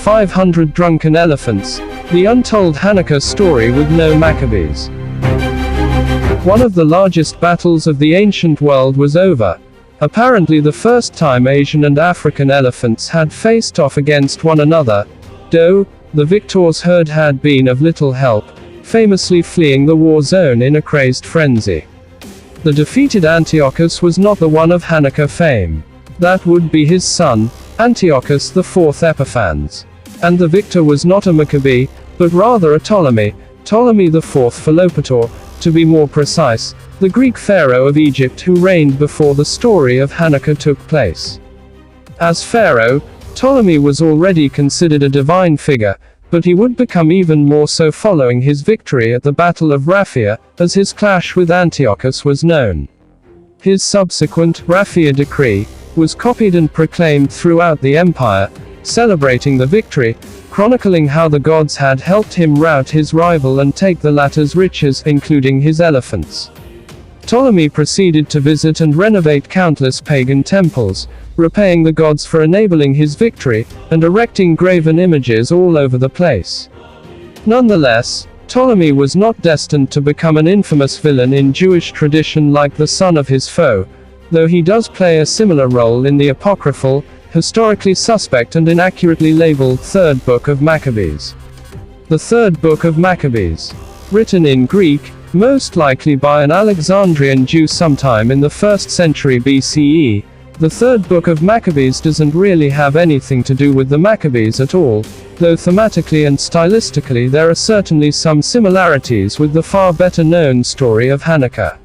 500 drunken elephants, the untold Hanukkah story with no Maccabees. One of the largest battles of the ancient world was over. Apparently the first time Asian and African elephants had faced off against one another, though the victor's herd had been of little help, famously fleeing the war zone in a crazed frenzy. The defeated Antiochus was not the one of Hanukkah fame. That would be his son, Antiochus IV Epiphanes. And the victor was not a Maccabee, but rather a Ptolemy IV Philopator, to be more precise, the Greek pharaoh of Egypt who reigned before the story of Hanukkah took place. As pharaoh, Ptolemy was already considered a divine figure, but he would become even more so following his victory at the Battle of Raphia, as his clash with Antiochus was known. His subsequent Raphia decree was copied and proclaimed throughout the empire, celebrating the victory, chronicling how the gods had helped him rout his rival and take the latter's riches, including his elephants. Ptolemy proceeded to visit and renovate countless pagan temples, repaying the gods for enabling his victory, and erecting graven images all over the place. Nonetheless, Ptolemy was not destined to become an infamous villain in Jewish tradition like the son of his foe, though he does play a similar role in the apocryphal, historically suspect and inaccurately labeled Third Book of Maccabees. The Third Book of Maccabees. Written in Greek, most likely by an Alexandrian Jew sometime in the 1st century BCE, the Third Book of Maccabees doesn't really have anything to do with the Maccabees at all, though thematically and stylistically there are certainly some similarities with the far better known story of Hanukkah.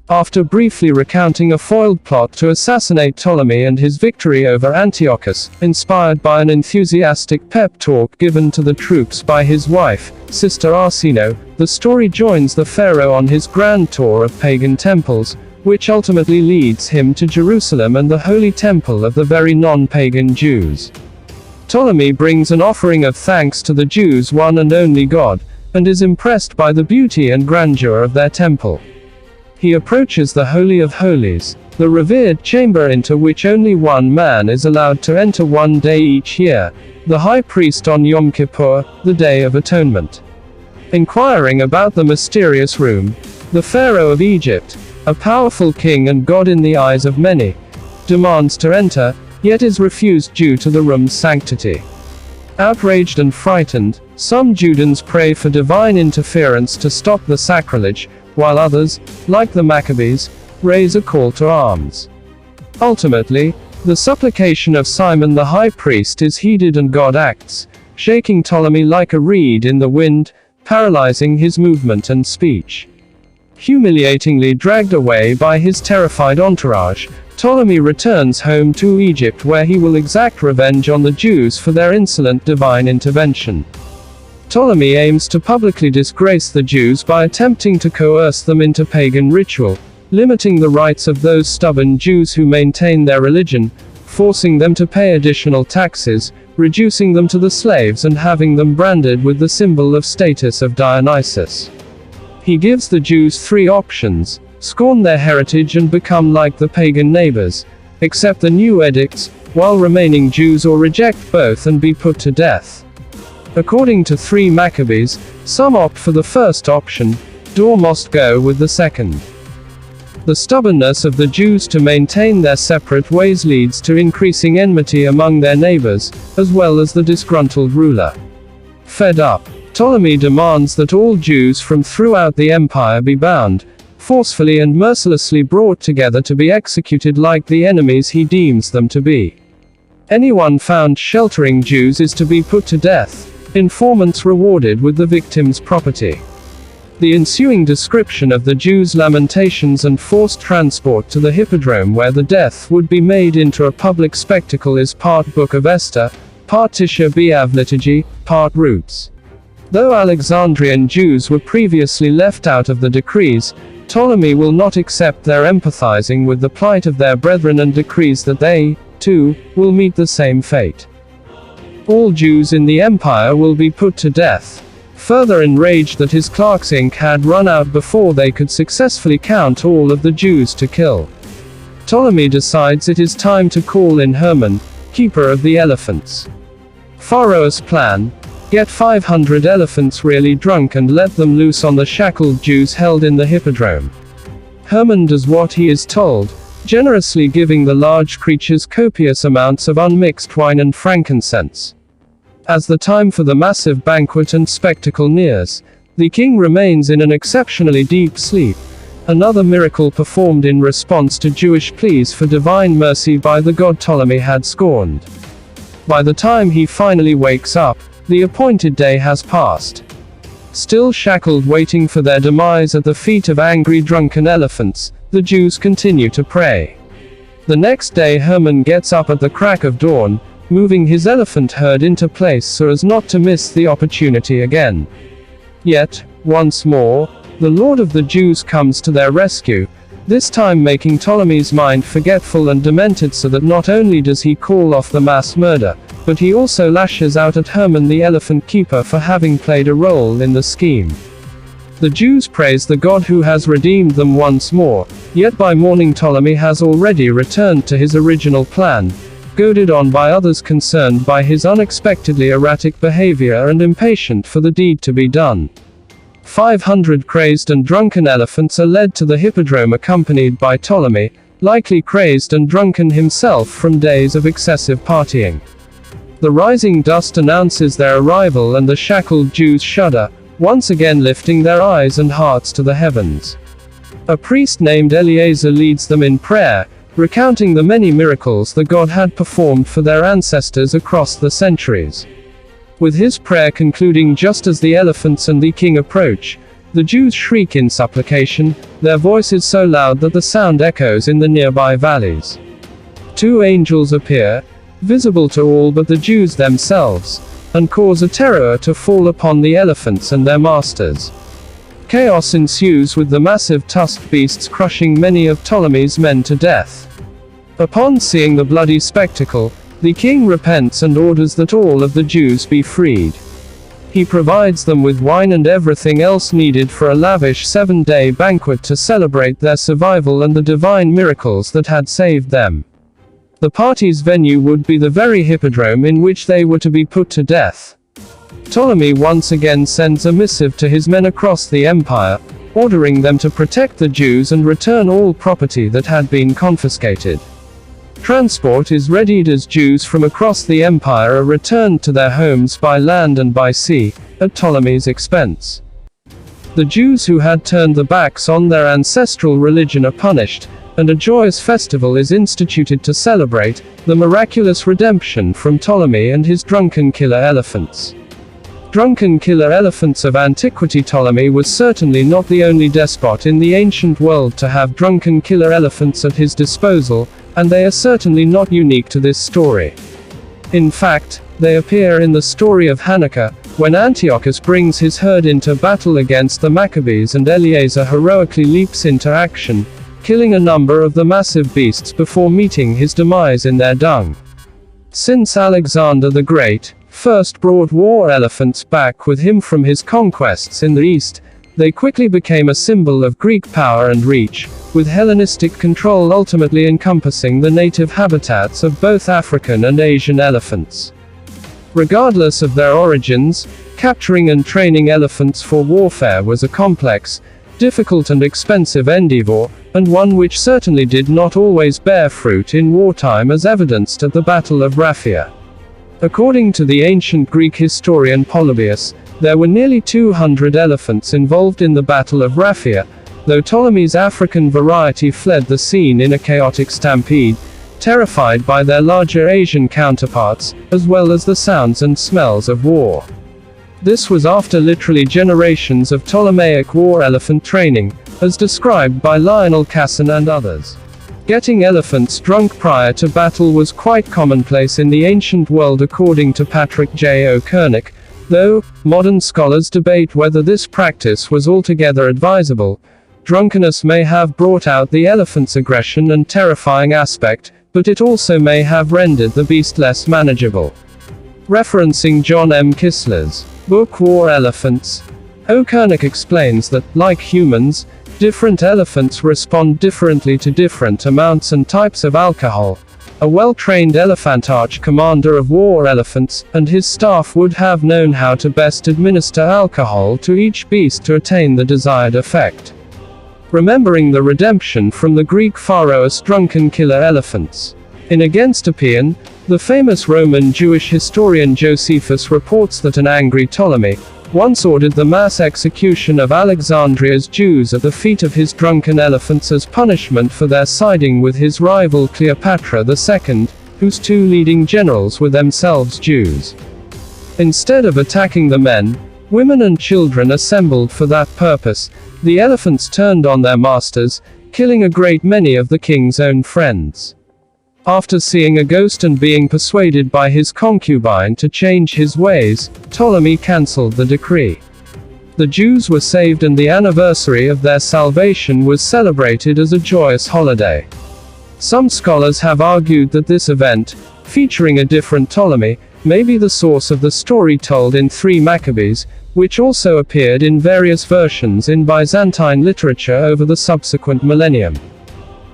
After briefly recounting a foiled plot to assassinate Ptolemy and his victory over Antiochus, inspired by an enthusiastic pep talk given to the troops by his wife, Sister Arsinoe, the story joins the pharaoh on his grand tour of pagan temples, which ultimately leads him to Jerusalem and the holy temple of the very non-pagan Jews. Ptolemy brings an offering of thanks to the Jews' one and only God, and is impressed by the beauty and grandeur of their temple. He approaches the Holy of Holies, the revered chamber into which only one man is allowed to enter one day each year, the high priest on Yom Kippur, the Day of Atonement. Inquiring about the mysterious room, the pharaoh of Egypt, a powerful king and god in the eyes of many, demands to enter, yet is refused due to the room's sanctity. Outraged and frightened, some Judans pray for divine interference to stop the sacrilege, while others, like the Maccabees, raise a call to arms. Ultimately, the supplication of Simon the high priest is heeded and God acts, shaking Ptolemy like a reed in the wind, paralyzing his movement and speech. Humiliatingly dragged away by his terrified entourage, Ptolemy returns home to Egypt where he will exact revenge on the Jews for their insolent divine intervention. Ptolemy aims to publicly disgrace the Jews by attempting to coerce them into pagan ritual, limiting the rights of those stubborn Jews who maintain their religion, forcing them to pay additional taxes, reducing them to the slaves and having them branded with the symbol of status of Dionysus. He gives the Jews three options: scorn their heritage and become like the pagan neighbors, accept the new edicts, while remaining Jews, or reject both and be put to death. According to 3 Maccabees, some opt for the first option, or must go with the second. The stubbornness of the Jews to maintain their separate ways leads to increasing enmity among their neighbors, as well as the disgruntled ruler. Fed up, Ptolemy demands that all Jews from throughout the empire be bound, forcefully and mercilessly brought together to be executed like the enemies he deems them to be. Anyone found sheltering Jews is to be put to death, informants rewarded with the victim's property. The ensuing description of the Jews' lamentations and forced transport to the hippodrome where the death would be made into a public spectacle is part Book of Esther, part Tisha B'Av liturgy, part roots. Though Alexandrian Jews were previously left out of the decrees, Ptolemy will not accept their empathizing with the plight of their brethren and decrees that they, too, will meet the same fate. All Jews in the empire will be put to death. Further enraged that his clerk's ink had run out before they could successfully count all of the Jews to kill, Ptolemy decides it is time to call in Hermon, keeper of the elephants. Pharaoh's plan: get 500 elephants really drunk and let them loose on the shackled Jews held in the hippodrome. Haman does what he is told, generously giving the large creatures copious amounts of unmixed wine and frankincense. As the time for the massive banquet and spectacle nears, the king remains in an exceptionally deep sleep, another miracle performed in response to Jewish pleas for divine mercy by the god Ptolemy had scorned. By the time he finally wakes up, the appointed day has passed. Still shackled waiting for their demise at the feet of angry drunken elephants, the Jews continue to pray. The next day Haman gets up at the crack of dawn, moving his elephant herd into place so as not to miss the opportunity again. Yet, once more, the Lord of the Jews comes to their rescue, this time making Ptolemy's mind forgetful and demented so that not only does he call off the mass murder, but he also lashes out at Haman the elephant keeper for having played a role in the scheme. The Jews praise the God who has redeemed them once more, yet by morning Ptolemy has already returned to his original plan, goaded on by others concerned by his unexpectedly erratic behavior and impatient for the deed to be done. 500 crazed and drunken elephants are led to the hippodrome accompanied by Ptolemy, likely crazed and drunken himself from days of excessive partying. The rising dust announces their arrival and the shackled Jews shudder, once again lifting their eyes and hearts to the heavens. A priest named Eleazar leads them in prayer, recounting the many miracles the god had performed for their ancestors across the centuries. With his prayer concluding just as the elephants and the king approach, the Jews shriek in supplication, their voices so loud that the sound echoes in the nearby valleys. Two angels appear, visible to all but the Jews themselves, and cause a terror to fall upon the elephants and their masters. Chaos ensues with the massive tusked beasts crushing many of Ptolemy's men to death. Upon seeing the bloody spectacle, the king repents and orders that all of the Jews be freed. He provides them with wine and everything else needed for a lavish 7-day banquet to celebrate their survival and the divine miracles that had saved them. The party's venue would be the very hippodrome in which they were to be put to death. Ptolemy once again sends a missive to his men across the empire, ordering them to protect the Jews and return all property that had been confiscated. Transport is readied as Jews from across the empire are returned to their homes by land and by sea, at Ptolemy's expense. The Jews who had turned their backs on their ancestral religion are punished, and a joyous festival is instituted to celebrate the miraculous redemption from Ptolemy and his drunken killer elephants. Drunken killer elephants of antiquity. Ptolemy was certainly not the only despot in the ancient world to have drunken killer elephants at his disposal, and they are certainly not unique to this story. In fact, they appear in the story of Hanukkah, when Antiochus brings his herd into battle against the Maccabees and Eleazar heroically leaps into action, killing a number of the massive beasts before meeting his demise in their dung. Since Alexander the Great first brought war elephants back with him from his conquests in the east, they quickly became a symbol of Greek power and reach, with Hellenistic control ultimately encompassing the native habitats of both African and Asian elephants. Regardless of their origins, capturing and training elephants for warfare was a complex, difficult and expensive endeavor, and one which certainly did not always bear fruit in wartime as evidenced at the Battle of Raphia. According to the ancient Greek historian Polybius, there were nearly 200 elephants involved in the Battle of Raphia, though Ptolemy's African variety fled the scene in a chaotic stampede, terrified by their larger Asian counterparts, as well as the sounds and smells of war. This was after literally generations of Ptolemaic war elephant training, as described by Lionel Casson and others. Getting elephants drunk prior to battle was quite commonplace in the ancient world according to Patrick J. O'Kernick, though modern scholars debate whether this practice was altogether advisable. Drunkenness may have brought out the elephant's aggression and terrifying aspect, but it also may have rendered the beast less manageable. Referencing John M. Kissler's book War Elephants, O'Kernick explains that, like humans, different elephants respond differently to different amounts and types of alcohol, A well-trained elephantarch commander of war elephants, and his staff would have known how to best administer alcohol to each beast to attain the desired effect. Remembering the redemption from the Greek pharaoh's drunken killer elephants. In Against Oppian, the famous Roman Jewish historian Josephus reports that an angry Ptolemy once ordered the mass execution of Alexandria's Jews at the feet of his drunken elephants as punishment for their siding with his rival Cleopatra II, whose two leading generals were themselves Jews. Instead of attacking the men, women and children assembled for that purpose, the elephants turned on their masters, killing a great many of the king's own friends. After seeing a ghost and being persuaded by his concubine to change his ways, Ptolemy cancelled the decree. The Jews were saved and the anniversary of their salvation was celebrated as a joyous holiday. Some scholars have argued that this event, featuring a different Ptolemy, may be the source of the story told in 3 Maccabees, which also appeared in various versions in Byzantine literature over the subsequent millennium.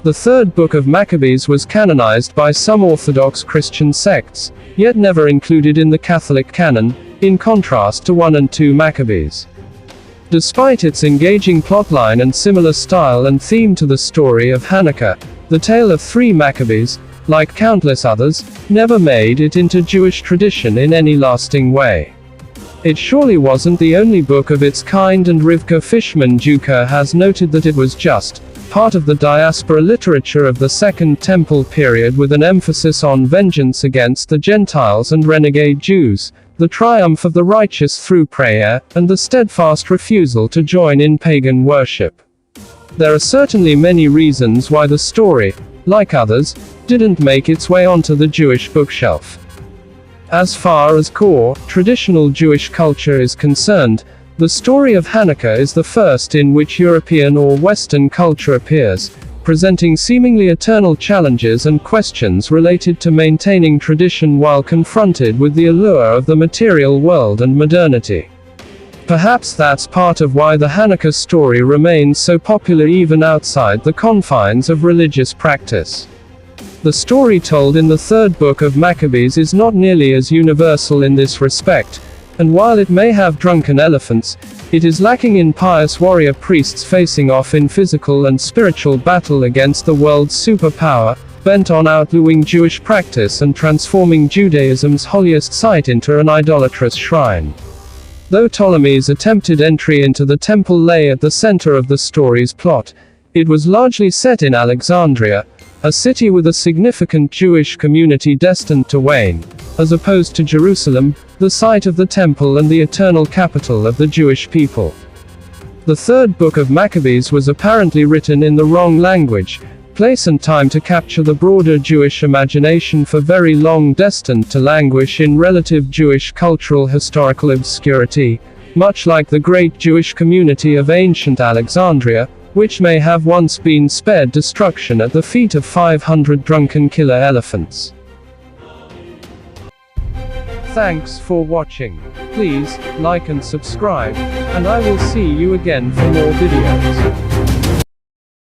The 3rd book of Maccabees was canonized by some Orthodox Christian sects, yet never included in the Catholic canon, in contrast to 1 and 2 Maccabees. Despite its engaging plotline and similar style and theme to the story of Hanukkah, the tale of 3 Maccabees, like countless others, never made it into Jewish tradition in any lasting way. It surely wasn't the only book of its kind, and Rivka Fishman-Duker has noted that it was just part of the diaspora literature of the Second Temple period, with an emphasis on vengeance against the Gentiles and renegade Jews, the triumph of the righteous through prayer, and the steadfast refusal to join in pagan worship. There are certainly many reasons why the story, like others, didn't make its way onto the Jewish bookshelf. As far as core, traditional Jewish culture is concerned, the story of Hanukkah is the first in which European or Western culture appears, presenting seemingly eternal challenges and questions related to maintaining tradition while confronted with the allure of the material world and modernity. Perhaps that's part of why the Hanukkah story remains so popular even outside the confines of religious practice. The story told in the 3rd book of Maccabees is not nearly as universal in this respect, and while it may have drunken elephants, it is lacking in pious warrior priests facing off in physical and spiritual battle against the world's superpower, bent on outlawing Jewish practice and transforming Judaism's holiest site into an idolatrous shrine. Though Ptolemy's attempted entry into the temple lay at the center of the story's plot, it was largely set in Alexandria, a city with a significant Jewish community destined to wane, as opposed to Jerusalem, the site of the temple and the eternal capital of the Jewish people. The 3rd book of Maccabees was apparently written in the wrong language, place and time to capture the broader Jewish imagination for very long, destined to languish in relative Jewish cultural historical obscurity, much like the great Jewish community of ancient Alexandria, which may have once been spared destruction at the feet of 500 drunken killer elephants. Thanks for watching. Please like and subscribe, and I will see you again for more videos.